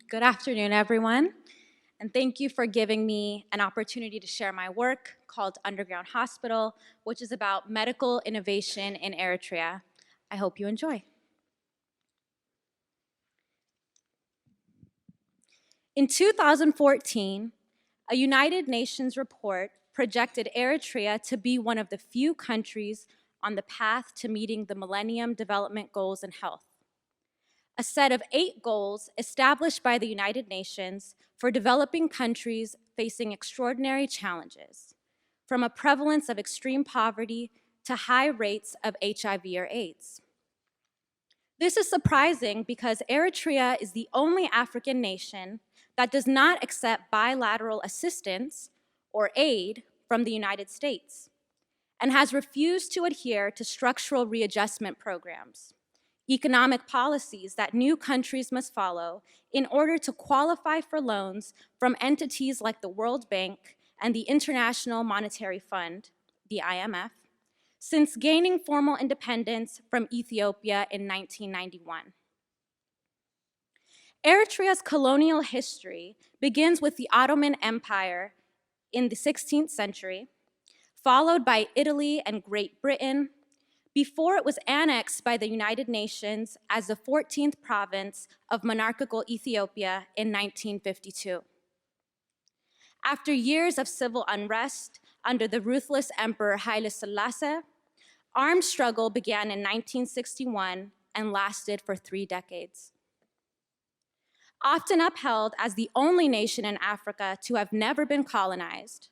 Good afternoon, everyone, and thank you for giving me an opportunity to share my work called Underground Hospital, which is about medical innovation in Eritrea. I hope you enjoy. In 2014, a United Nations report projected Eritrea to be one of the few countries on the path to meeting the Millennium Development Goals in health, a set of 8 goals established by the United Nations for developing countries facing extraordinary challenges, from a prevalence of extreme poverty to high rates of HIV or AIDS. This is surprising because Eritrea is the only African nation that does not accept bilateral assistance or aid from the United States and has refused to adhere to structural readjustment programs, economic policies that new countries must follow in order to qualify for loans from entities like the World Bank and the International Monetary Fund, the IMF, since gaining formal independence from Ethiopia in 1991. Eritrea's colonial history begins with the Ottoman Empire in the 16th century, followed by Italy and Great Britain, before it was annexed by the United Nations as the 14th province of monarchical Ethiopia in 1952. After years of civil unrest under the ruthless Emperor Haile Selassie, armed struggle began in 1961 and lasted for 3 decades. Often upheld as the only nation in Africa to have never been colonized,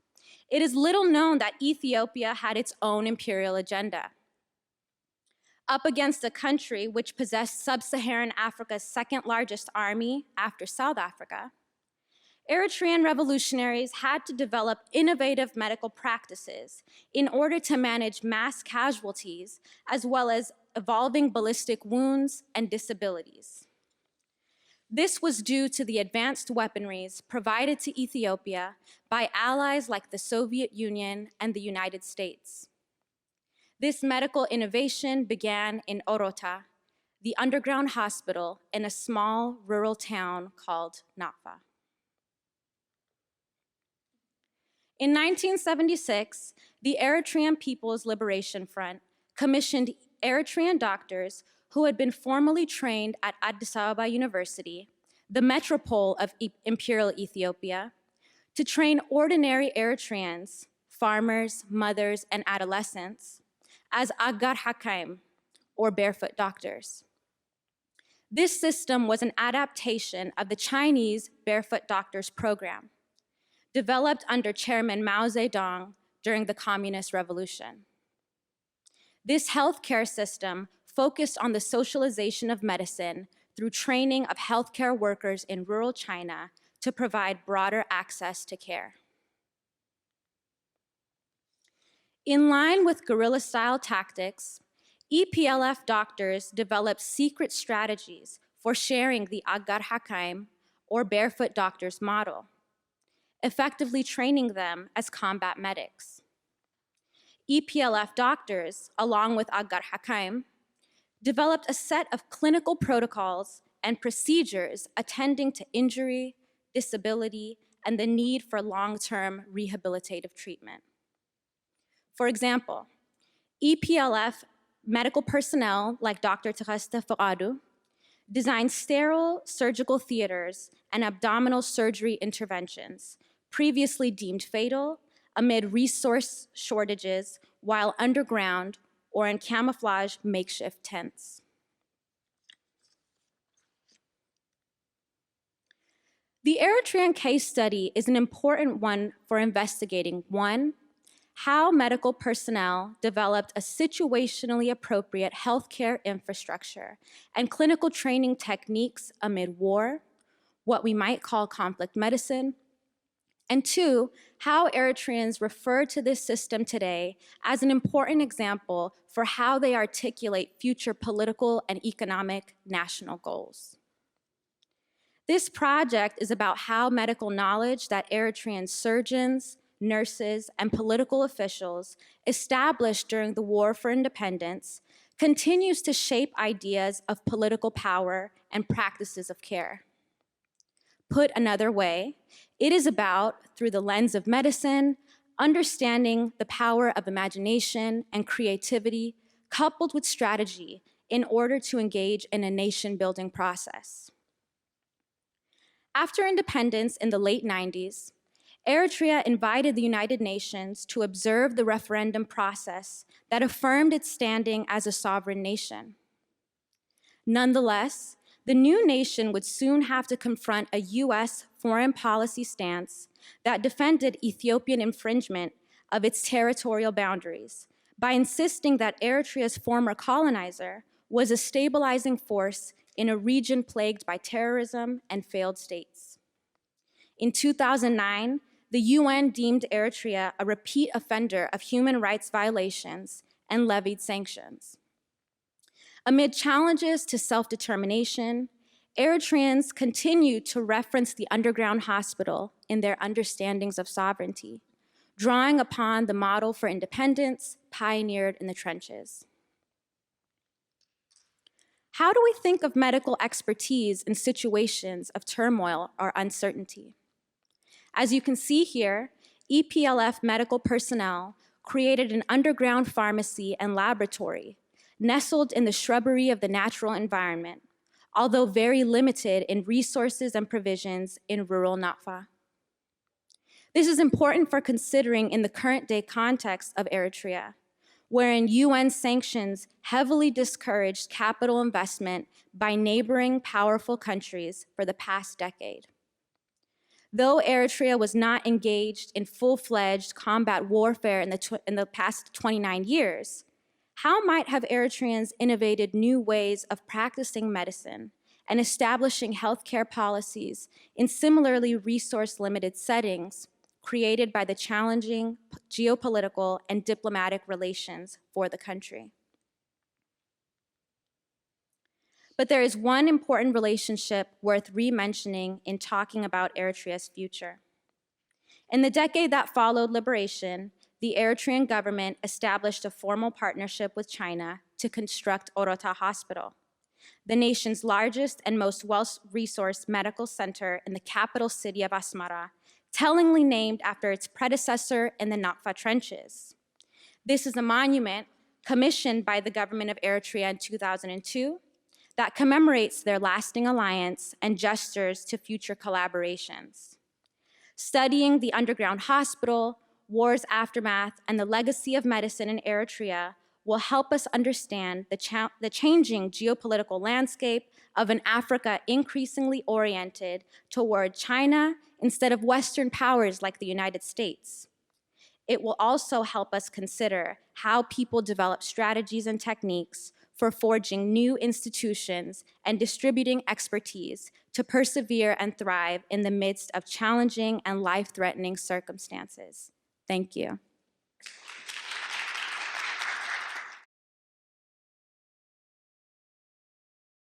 it is little known that Ethiopia had its own imperial agenda. Up against a country which possessed sub-Saharan Africa's second largest army after South Africa, Eritrean revolutionaries had to develop innovative medical practices in order to manage mass casualties as well as evolving ballistic wounds and disabilities. This was due to the advanced weaponries provided to Ethiopia by allies like the Soviet Union and the United States. This medical innovation began in Orota, the underground hospital in a small rural town called Nafa. In 1976, the Eritrean People's Liberation Front commissioned Eritrean doctors who had been formally trained at Addis Ababa University, the metropole of Imperial Ethiopia, to train ordinary Eritreans, farmers, mothers, and adolescents, as Agar Hakaim, or barefoot doctors. This system was an adaptation of the Chinese Barefoot Doctors Program, developed under Chairman Mao Zedong during the Communist Revolution. This healthcare system focused on the socialization of medicine through training of healthcare workers in rural China to provide broader access to care. In line with guerrilla-style tactics, EPLF doctors developed secret strategies for sharing the Agar Hakaim, or barefoot doctors model, effectively training them as combat medics. EPLF doctors, along with Agar Hakaim, developed a set of clinical protocols and procedures attending to injury, disability, and the need for long-term rehabilitative treatment. For example, EPLF medical personnel like Dr. Tereste Feradu designed sterile surgical theaters and abdominal surgery interventions previously deemed fatal amid resource shortages while underground or in camouflage makeshift tents. The Eritrean case study is an important one for investigating, one, how medical personnel developed a situationally appropriate healthcare infrastructure and clinical training techniques amid war, what we might call conflict medicine, and two, how Eritreans refer to this system today as an important example for how they articulate future political and economic national goals. This project is about how medical knowledge that Eritrean surgeons, nurses, and political officials established during the War for Independence continues to shape ideas of political power and practices of care. Put another way, it is about, through the lens of medicine, understanding the power of imagination and creativity coupled with strategy in order to engage in a nation-building process. After independence in the late 90s, Eritrea invited the United Nations to observe the referendum process that affirmed its standing as a sovereign nation. Nonetheless, the new nation would soon have to confront a US foreign policy stance that defended Ethiopian infringement of its territorial boundaries by insisting that Eritrea's former colonizer was a stabilizing force in a region plagued by terrorism and failed states. In 2009, the UN deemed Eritrea a repeat offender of human rights violations and levied sanctions. Amid challenges to self-determination, Eritreans continue to reference the underground hospital in their understandings of sovereignty, drawing upon the model for independence pioneered in the trenches. How do we think of medical expertise in situations of turmoil or uncertainty? As you can see here, EPLF medical personnel created an underground pharmacy and laboratory nestled in the shrubbery of the natural environment, although very limited in resources and provisions in rural Natfa. This is important for considering in the current day context of Eritrea, wherein UN sanctions heavily discouraged capital investment by neighboring powerful countries for the past decade. Though Eritrea was not engaged in full-fledged combat warfare in the past 29 years, how might have Eritreans innovated new ways of practicing medicine and establishing healthcare policies in similarly resource-limited settings created by the challenging geopolitical and diplomatic relations for the country? But there is one important relationship worth re-mentioning in talking about Eritrea's future. In the decade that followed liberation, the Eritrean government established a formal partnership with China to construct Orota Hospital, the nation's largest and most well-resourced medical center in the capital city of Asmara, tellingly named after its predecessor in the Natfa trenches. This is a monument commissioned by the government of Eritrea in 2002 that commemorates their lasting alliance and gestures to future collaborations. Studying the underground hospital, war's aftermath, and the legacy of medicine in Eritrea will help us understand the changing geopolitical landscape of an Africa increasingly oriented toward China instead of Western powers like the United States. It will also help us consider how people develop strategies and techniques for forging new institutions and distributing expertise to persevere and thrive in the midst of challenging and life-threatening circumstances. Thank you.